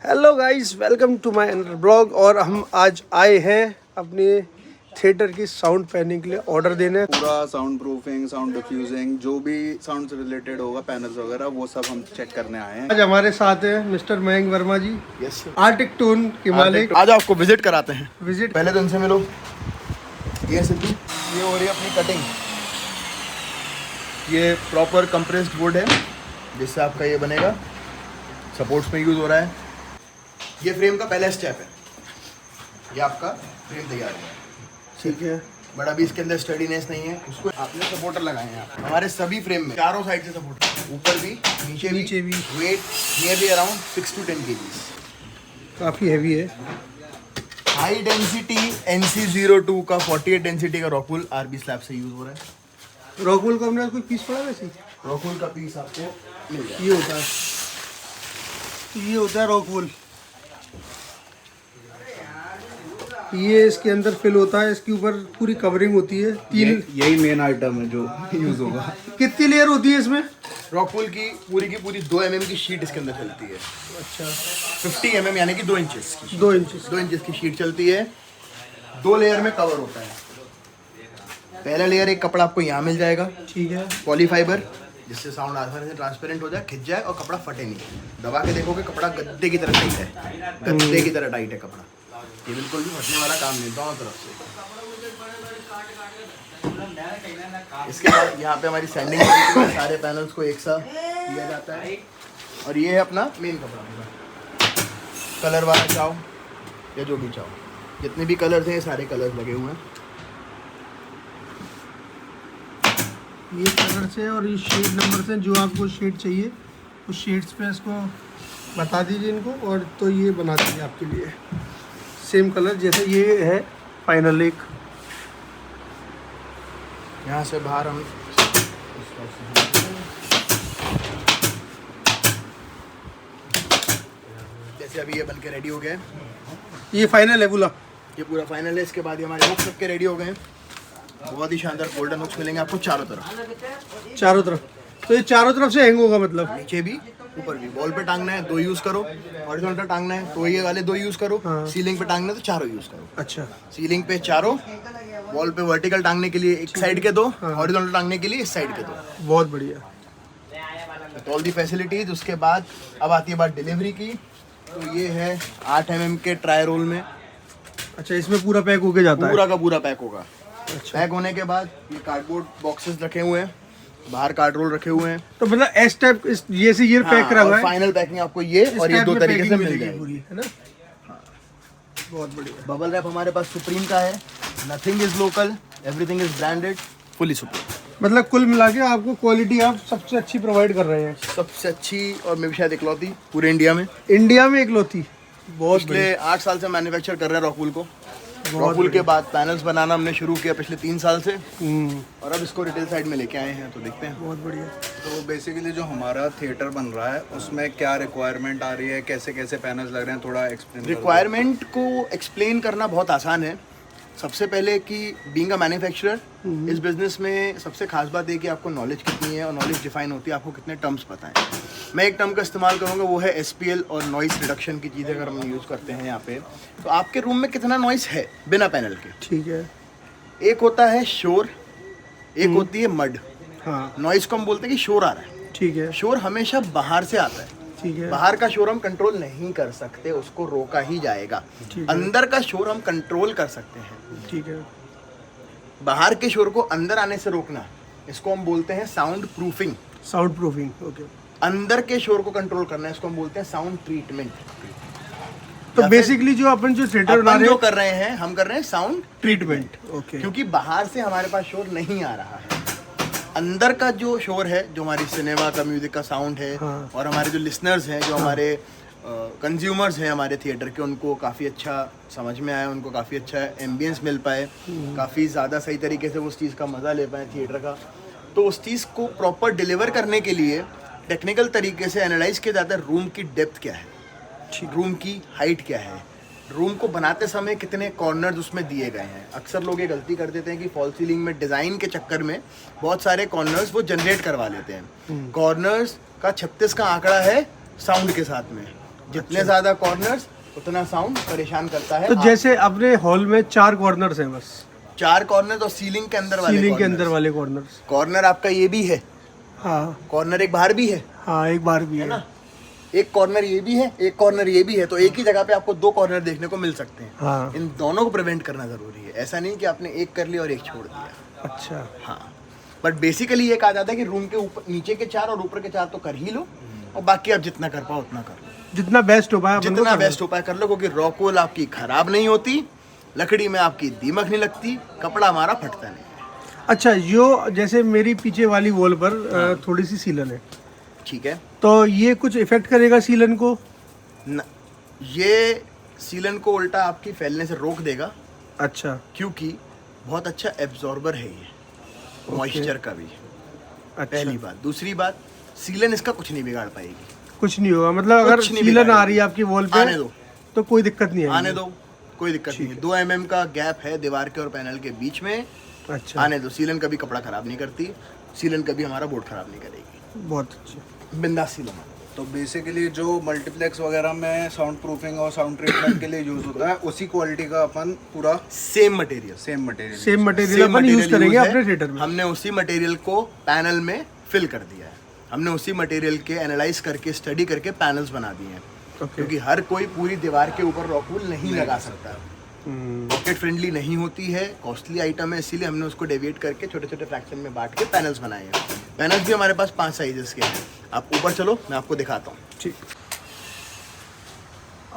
Hello guys, welcome to my another blog. और हम आज आए हैं अपने थिएटर की साउंड पैनिंग के लिए ऑर्डर देने। पूरा साउंड प्रूफिंग, साउंड डिफ्यूजिंग, जो भी साउंड से रिलेटेड होगा, पैनल्स वगैरह, वो सब हम चेक करने आए हैं। आज हमारे साथ है मिस्टर मयंक वर्मा जी, यस सर। आर्टिक टोन के मालिक। आज आपको विजिट कराते हैं। विजिट पहले तो इनसे मिलो। ये सिद्धू, ये हो रही है अपनी कटिंग। ये प्रॉपर कंप्रेस्ड वुड है जिससे आपका ये बनेगा, सपोर्ट्स में यूज़ हो रहा है। ये फ्रेम का पहला स्टेप है, ये आपका फ्रेम तैयार हुआ है, ठीक है। बट अभी इसके अंदर स्टडीनेस नहीं है, उसको आपने सपोर्टर लगाए हैं। आप हमारे सभी फ्रेम में चारों साइड से सपोर्टर, ऊपर भी नीचे भी। Weight nearly around 6 to 10 kg, काफ़ी हैवी है। हाई डेंसिटी NC02 का 48 डेंसिटी का रॉकवूल RB स्लैब से यूज हो रहा है। रॉकवूल का हमने कोई पीस पड़ा वैसे? रॉकवूल का पीस आपको मिल जाएगा। ये होता है रॉकवूल। ये इसके अंदर फिल होता है, इसके ऊपर पूरी कवरिंग होती है। यही मेन आइटम है जो यूज होगा। कितनी लेयर होती है इसमें? रॉकवूल की पूरी 2 mm की शीट इसके अंदर चलती है। अच्छा, 50 mm यानी कि 2 इंचेस की 2 इंच 2 इंचेस की शीट चलती है। 2 लेयर में कवर होता है। पहला लेयर एक कपड़ा आपको यहाँ मिल जाएगा, ठीक है। पॉलीफाइबर, जिससे साउंड आसानी से ट्रांसपेरेंट हो जाए, खिंच जाए और कपड़ा फटे नहीं। दबा के देखोगे कपड़ा गद्दे की तरह टाइट है, गद्दे की तरह टाइट है कपड़ा। ये बिल्कुल भी फटने वाला काम नहीं, दोनों तरफ से। इसके बाद यहाँ पे हमारी सैंडिंग सारे पैनल्स को एक साथ किया जाता है। और ये है अपना मेन कपड़ा, कलर वाला चाहो या जो भी चाहो, जितने भी कलर्स हैं ये सारे कलर्स लगे हुए हैं। ये कलर से और ये शेड नंबर से जो आपको शेड चाहिए उस शेड्स पे इसको बता दीजिए इनको, और तो ये बना देंगे आपके लिए सेम कलर। जैसे ये है फाइनल एक। यहाँ से बाहर हम जैसे अभी ये बन के रेडी हो गए, ये फाइनल है बोला। ये पूरा फाइनल है। इसके बाद ये हमारे हुक्स सबके रेडी हो गए हैं। बहुत ही शानदार गोल्डन हुक्स मिलेंगे आपको चारों तरफ। तो ये चारों तरफ से हैंग होगा, मतलब नीचे भी ऊपर भी। वॉल पे टांगना है 2 यूज करो, हॉरिजॉन्टल टांगना है तो ये वाले 2 यूज करो। हाँ। सीलिंग पे टांगना है तो 4 यूज करो। अच्छा, सीलिंग पे 4, वॉल पे वर्टिकल टांगने के लिए एक साइड के 2, हॉरिजॉन्टल टांगने के लिए इस साइड के 2। बहुत बढ़िया। तो ऑल दी फैसिलिटीज। उसके बाद अब आती है बात डिलीवरी की। तो ये है 8 mm के ट्राई रोल में। अच्छा, इसमें पूरा पैक होके जाता है? पूरा का पूरा पैक होगा। अच्छा। पैक होने के बाद ये कार्डबोर्ड बॉक्सेस रखे हुए हैं, बाहर कार्ड रोल रखे हुए हैं। तो मतलब एस टाइप ये से ये पैक करा हुआ है। फाइनल पैकिंग आपको ये और ये 2 तरीके से मिल जाएगी पूरी, है ना? बहुत बढ़िया। बबल रैप हमारे पास सुप्रीम का है। Nothing is local, everything is branded, fully supreme. मतलब कुल मिला के आपको क्वालिटी आप सबसे अच्छी प्रोवाइड कर रहे हैं। सबसे अच्छी और मैं भी शायद इकलौती पूरे इंडिया में। इंडिया में इकलौती। बहुत पिछले 8 साल से मैन्युफैक्चर कर रहे हैं रॉकवूल को। रॉकवूल के बाद पैनल्स बनाना हमने शुरू किया पिछले 3 साल से, और अब इसको रिटेल साइड में लेके आए हैं। तो देखते हैं। बहुत बढ़िया। तो बेसिकली जो हमारा थिएटर बन रहा है उसमें क्या रिक्वायरमेंट आ रही है, कैसे कैसे पैनल्स लग रहे हैं, थोड़ा एक्सप्लेन। रिक्वायरमेंट को एक्सप्लेन करना बहुत आसान है। सबसे पहले कि बीइंग अ मैन्युफैक्चरर, इस बिजनेस में सबसे खास बात है कि आपको नॉलेज कितनी है, और नॉलेज डिफाइन होती है आपको कितने टर्म्स पता है। मैं एक टर्म का इस्तेमाल करूँगा, वो है SPL और नॉइस रिडक्शन की चीज़ें अगर हम यूज़ करते हैं यहाँ पे। तो आपके रूम में कितना नॉइस है बिना पैनल के? ठीक है। एक होता है शोर, एक होती है मड। हाँ, नॉइस को हम बोलते हैं कि शोर आ रहा है। ठीक है। शोर हमेशा बाहर से आता है। ठीक है। बाहर का शोर हम कंट्रोल नहीं कर सकते, उसको रोका ही जाएगा। ठीक है। अंदर का शोर हम कंट्रोल कर सकते हैं। ठीक है। बाहर के शोर को अंदर आने से रोकना, इसको हम बोलते हैं sound proofing. Sound proofing, okay. अंदर के शोर को कंट्रोल करना है, इसको हम बोलते हैं साउंड ट्रीटमेंट। तो बेसिकली जो अपन जो थिएटर बना अपन रहे जो हैं कर रहे हैं, हम कर रहे हैं साउंड ट्रीटमेंट, ओके। क्योंकि बाहर से हमारे पास शोर नहीं आ रहा है। अंदर का जो शोर है, जो हमारी सिनेमा का म्यूजिक का साउंड है, हाँ। और हमारे जो लिसनर्स हैं, जो हमारे कंज्यूमर्स हैं हमारे थिएटर के, उनको काफ़ी अच्छा समझ में आया, उनको काफ़ी अच्छा एम्बियंस मिल पाए, काफ़ी ज़्यादा सही तरीके से वो उस चीज़ का मज़ा ले पाए थिएटर का। तो उस चीज़ को प्रॉपर डिलीवर करने के लिए टेक्निकल तरीके से एनालाइज किया जाता है। रूम की डेप्थ क्या है, रूम की हाइट क्या है, रूम को बनाते समय कितने कॉर्नर्स उसमें दिए गए हैं। अक्सर लोग ये गलती कर देते हैं कि फॉल सीलिंग में डिज़ाइन के चक्कर में बहुत सारे कॉर्नर्स वो जनरेट करवा लेते हैं। कॉर्नर्स का 36 का आंकड़ा है साउंड के साथ में, जितने ज़्यादा कॉर्नर्स उतना साउंड परेशान करता है। तो जैसे अपने हॉल में 4 कॉर्नर्स हैं बस, 4 कॉर्नर तो सीलिंग के अंदर वाले सीलिंग के अंदर वाले कॉर्नर्स। कॉर्नर आपका ये भी है, हाँ कॉर्नर एक बाहर भी है हाँ, एक बार भी है ना, एक कॉर्नर ये भी है, एक कॉर्नर ये भी है, तो एक ही जगह पे आपको 2 कॉर्नर देखने को मिल सकते हैं। हाँ। इन दोनों को प्रिवेंट करना जरूरी है, ऐसा नहीं कि आपने एक कर लिया और एक छोड़ दिया। अच्छा, हाँ, बट बेसिकली ये कहा जाता है कि रूम के ऊपर नीचे के 4 और ऊपर के 4 तो कर ही लो, और बाकी आप जितना कर पाओ उतना कर लो, जितना बेस्ट हो पाए अपन को जितना करना। बेस्ट उपाय कर लो, क्योंकि रॉकवॉल आपकी खराब नहीं होती, लकड़ी में आपकी दीमक नहीं लगती, कपड़ा हमारा फटता नहीं है। अच्छा, जो जैसे मेरी पीछे वाली वॉल पर थोड़ी सी सीलन है, ठीक है, तो ये कुछ इफेक्ट करेगा सीलन को? न, ये सीलन को उल्टा आपकी फैलने से रोक देगा, अच्छा, क्योंकि बहुत अच्छा एब्जॉर्बर है ये मॉइस्चर का भी। अच्छा, पहली बात। दूसरी बात, सीलन इसका कुछ नहीं बिगाड़ पाएगी, कुछ नहीं होगा। मतलब अगर कुछ नहीं सीलन आ बिगाड़ेगी। रही है आपकी वॉल पे आने दो, तो कोई दिक्कत नहीं आने आएगी। दो, कोई दिक्कत नहीं है। 2 mm का गैप है दीवार के और पैनल के बीच में, अच्छा, आने दो। सीलन कभी कपड़ा खराब नहीं करती, सीलन कभी हमारा बोर्ड खराब नहीं करेगी, बहुत अच्छे। बिंदास सीलन। तो बेसिकली जो मल्टीप्लेक्स वगैरह में साउंड प्रूफिंग और साउंड ट्रीटमेंट के लिए यूज होता है, उसी क्वालिटी का अपन पूरा same material, same material same material अपन यूज करेंगे अपने थिएटर में। हमने उसी मटेरियल को पैनल में फिल कर दिया है, हमने उसी मटेरियल के एनालाइज करके स्टडी करके पैनल्स बना दिए हैं। क्योंकि हर कोई पूरी दीवार के ऊपर रॉकवूल नहीं लगा सकता, पॉकेट फ्रेंडली नहीं होती है, कॉस्टली आइटम है, इसीलिए हमने उसको डेविएट करके छोटे छोटे फ्रैक्शन में बांट के पैनल्स बनाए हैं। पैनल्स भी हमारे पास 5 साइजेस के हैं। आप ऊपर चलो, मैं आपको दिखाता हूँ। ठीक।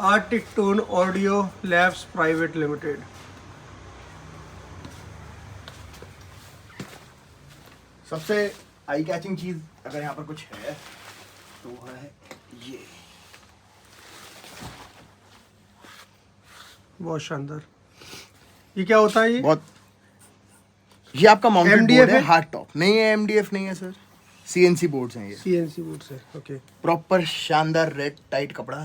Arctic tone audio labs private limited. सबसे आई कैचिंग चीज अगर यहाँ पर कुछ है तो वो है ये, बहुत शानदार। ये क्या होता है? ये आपका माउंटेड MDF बोर्ड है, है? हार्ड टॉप नहीं है, MDF नहीं है सर, CNC बोर्ड्स हैं ये। CNC बोर्ड से, ओके। प्रॉपर शानदार रेड टाइट कपड़ा,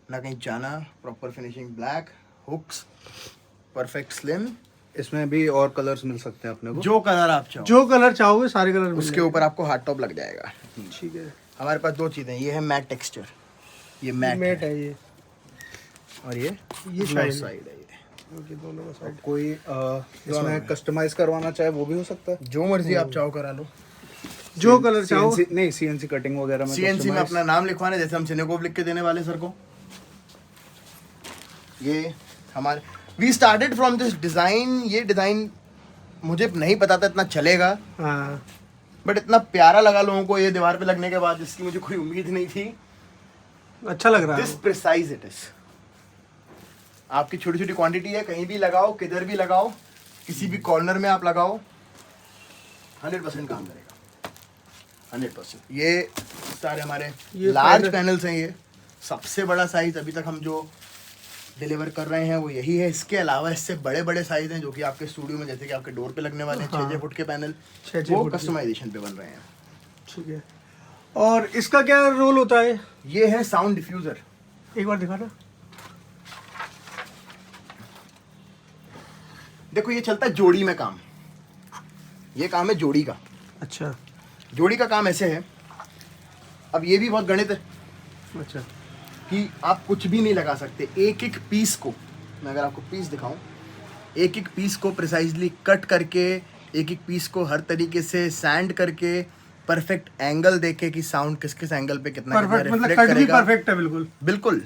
ना कहीं जाना, proper finishing, black hooks, perfect slim. इसमें भी और कलर्स मिल सकते हैं अपने को, जो कलर आप चाहो, जो कलर चाहोगे सारे कलर मिल उसके ऊपर आपको हार्ड टॉप लग जाएगा। जाएंगे। ठीक है, हमारे पास 2 चीज़ें, ये है मैट टेक्सचर, ये मैट मैट है ये, और ये शाइन साइड है ये। ओके, दोनों का साइड। कोई इसमें कस्टमाइज करवाना चाहे वो भी हो सकता है, जो मर्जी आप चाहो करा लो। जो कलर चाहो। CNC नहीं, CNC कटिंग वगैरह में CNC में customize- अपना नाम लिखवाना, जैसे हम सिनेकोप लिख के देने वाले सर को। ये हमारे we started from this design. ये डिज़ाइन मुझे नहीं पता था इतना चलेगा, हाँ, बट इतना प्यारा लगा लोगों को ये दीवार पे लगने के बाद, जिसकी मुझे कोई उम्मीद नहीं थी। अच्छा लग रहा दिस है। Precise it is. आपकी छोटी छोटी क्वांटिटी है, कहीं भी लगाओ, किधर भी लगाओ, किसी भी कॉर्नर में आप लगाओ, 100% काम करेगा, 100%। ये सारे हमारे ये लार्ज पैनल्स हैं। ये सबसे बड़ा साइज अभी तक हम जो डिलीवर कर रहे हैं वो यही है। इसके अलावा इससे बड़े बड़े साइज हैं जो कि आपके स्टूडियो में, जैसे कि आपके डोर पे लगने वाले हैं, 6-6 फुट के पैनल, 6-6 वो फुट के। कस्टमाइजेशन पे बन रहे हैं। ठीक है। और इसका क्या रोल होता है? ये है साउंड डिफ्यूजर। एक बार दिखाना। देखो ये चलता है जोड़ी में काम, ये काम है जोड़ी का। अच्छा, जोड़ी का काम ऐसे है, अब ये भी बहुत गणित है अच्छा, कि आप कुछ भी नहीं लगा सकते। एक एक पीस को, मैं अगर आपको पीस दिखाऊं, एक एक पीस को प्रिसाइजली कट करके, एक एक पीस को हर तरीके से सैंड करके, परफेक्ट एंगल देके कि साउंड किस किस एंगल पे कितना परफेक्ट, मतलब reflect कट भी करेगा। परफेक्ट है बिल्कुल। बिल्कुल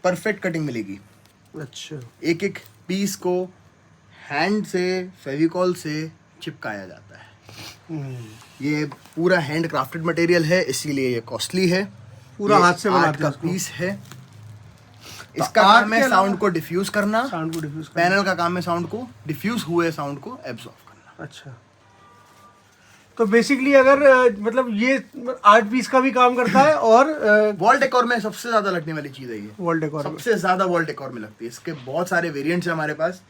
परफेक्ट कटिंग मिलेगी। अच्छा, एक एक पीस को हैंड से, फेविकॉल से चिपकाया जाता है। ये पूरा हैंड क्राफ्टेड मटेरियल है, इसीलिए ये कॉस्टली है। पूरा ये हाथ से बनाते आर्ट का हैं इसको। पीस है। इसका आर्ट काम के है अलावा- साउंड को डिफ्यूज करना, साउंड को डिफ्यूज करना। पैनल का काम है साउंड को, डिफ्यूज हुए साउंड को एब्जॉर्ब करना। अच्छा, तो बेसिकली अगर मतलब ये आर्ट पीस का भी काम करता है और वॉल डेकोर में सबसे ज्यादा लगने वाली चीज है ये, वॉल डेकोर में। सबसे ज्यादा वॉल डेकोर में लगती है। इसके बहुत सारे वेरिएंट्स हैं हमारे पास,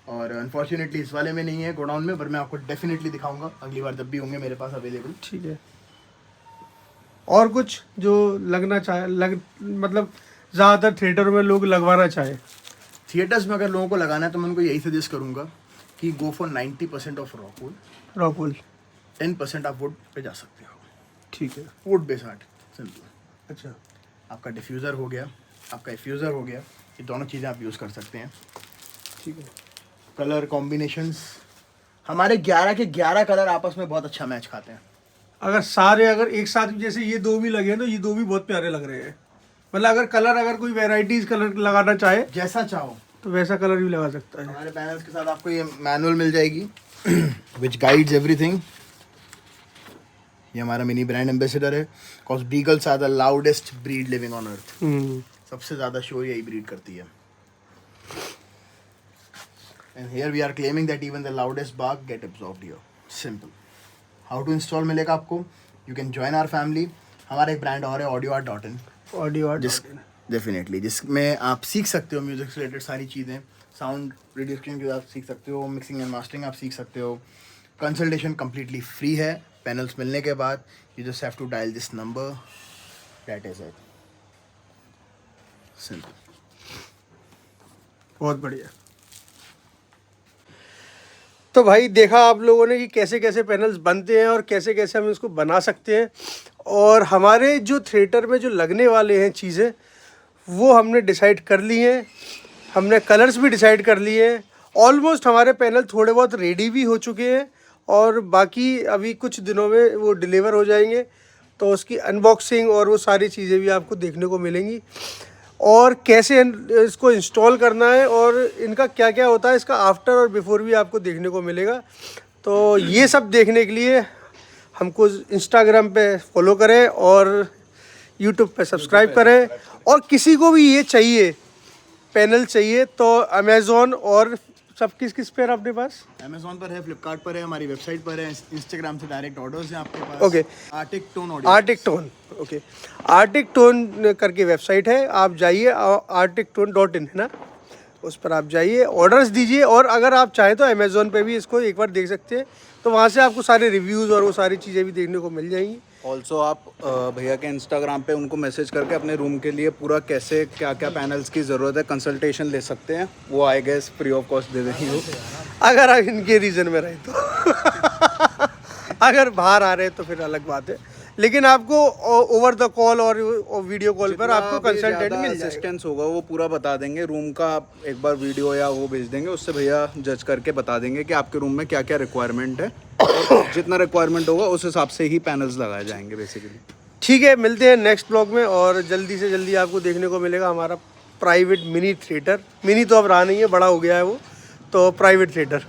और अनफॉर्चुनेटली इस वाले में नहीं है गोडाउन में, पर मैं आपको डेफिनेटली दिखाऊंगा अगली बार जब भी होंगे मेरे पास अवेलेबल। ठीक है। और कुछ जो लगना चाहे, मतलब ज़्यादातर थिएटर में लोग लगवाना चाहे? थिएटर्स में अगर लोगों को लगाना है तो मैं उनको यही सजेस्ट करूंगा कि गो फॉर 90% ऑफ रॉकवुड, रॉकवुल। 10% आप वुड पे जा सकते हो। ठीक है, वुड बेस्ड आर्ट, सिंपल। अच्छा। आपका डिफ्यूज़र हो गया, आपका इफ्यूज़र हो गया, ये दोनों चीज़ें आप यूज़ कर सकते हैं। ठीक है। कलर कॉम्बिनेशंस हमारे 11 के 11 कलर आपस में बहुत अच्छा मैच खाते हैं। अगर एक साथ भी जैसे ये दो भी लगे हैं तो ये दो भी बहुत प्यारे लग रहे हैं। मतलब अगर कोई वेराइटीज कलर लगाना चाहे जैसा चाहो तो वैसा कलर भी लगा सकता है। हमारे पैनल्स के साथ आपको ये मैनुअल मिल जाएगी विच गाइड्स एवरीथिंग। ये हमारा मिनी ब्रांड एम्बेसडर है, because beagles are the loudest breed living on earth. सबसे ज़्यादा शोर यही ब्रीड करती है। And here we are claiming that even the loudest bark get absorbed here. Simple. How to install मिलेगा आपको, you can join our family. हमारा एक ब्रांड और है audioart.in, डेफिनेटली जिसमें आप सीख सकते हो म्यूजिक से रिलेटेड सारी चीज़ें, साउंड रिड्यूसिंग के साथ सीख सकते हो, मिक्सिंग एंड मास्टरिंग आप सीख सकते हो। कंसल्टेशन कम्प्लीटली फ्री है। पैनल्स मिलने के बाद you just have to dial this number, that is it, simple. बहुत बढ़िया। तो भाई देखा आप लोगों ने कि कैसे कैसे पैनल्स बनते हैं और कैसे कैसे हम इसको बना सकते हैं। और हमारे जो थिएटर में जो लगने वाले हैं चीज़ें वो हमने डिसाइड कर ली हैं। हमने कलर्स भी डिसाइड कर लिए हैं। ऑलमोस्ट हमारे पैनल थोड़े बहुत रेडी भी हो चुके हैं और बाकी अभी कुछ दिनों में वो डिलीवर हो जाएंगे। तो उसकी अनबॉक्सिंग और वो सारी चीज़ें भी आपको देखने को मिलेंगी और कैसे इसको इंस्टॉल करना है और इनका क्या क्या होता है, इसका आफ्टर और बिफोर भी आपको देखने को मिलेगा। तो ये सब देखने के लिए हमको इंस्टाग्राम पे फॉलो करें और यूट्यूब पे सब्सक्राइब करें। और किसी को भी ये चाहिए, पैनल चाहिए, तो अमेज़ॉन और सब किस पे है अपने पास? अमेज़ॉन पर है, फ्लिपकार्ट पर है, हमारी वेबसाइट पर है, इंस्टाग्राम से डायरेक्ट ऑर्डर्स हैं आपके पास। Okay. Arctic Tone okay, Arctic Tone करके वेबसाइट है, आप जाइए, artictone.in है ना, उस पर आप जाइए, ऑर्डर्स दीजिए। और अगर आप चाहें तो अमेज़ॉन पे भी इसको एक बार देख सकते हैं, तो वहाँ से आपको सारे रिव्यूज़ और वो सारी चीज़ें भी देखने को मिल जाएंगी। ऑल्सो आप भैया के इंस्टाग्राम पे उनको मैसेज करके अपने रूम के लिए पूरा कैसे क्या क्या पैनल्स की ज़रूरत है कंसल्टेशन ले सकते हैं। वो I guess free of cost दे देंगे वो, अगर आप इनके रीजन में रहे तो अगर बाहर आ रहे हैं तो फिर अलग बात है, लेकिन आपको ओवर द कॉल और वीडियो कॉल पर आपको कंसल्टेंट मिल जाएगा। असिस्टेंस होगा वो पूरा बता देंगे। रूम का आप एक बार वीडियो या वो भेज देंगे, उससे भैया जज करके बता देंगे कि आपके रूम में क्या क्या रिक्वायरमेंट है। जितना रिक्वायरमेंट होगा उस हिसाब से ही पैनल्स लगाए जाएंगे बेसिकली। ठीक है, मिलते हैं नेक्स्ट ब्लॉग में और जल्दी से जल्दी आपको देखने को मिलेगा हमारा प्राइवेट मिनी थिएटर। मिनी तो अब रहा नहीं है, बड़ा हो गया है वो, तो प्राइवेट थिएटर।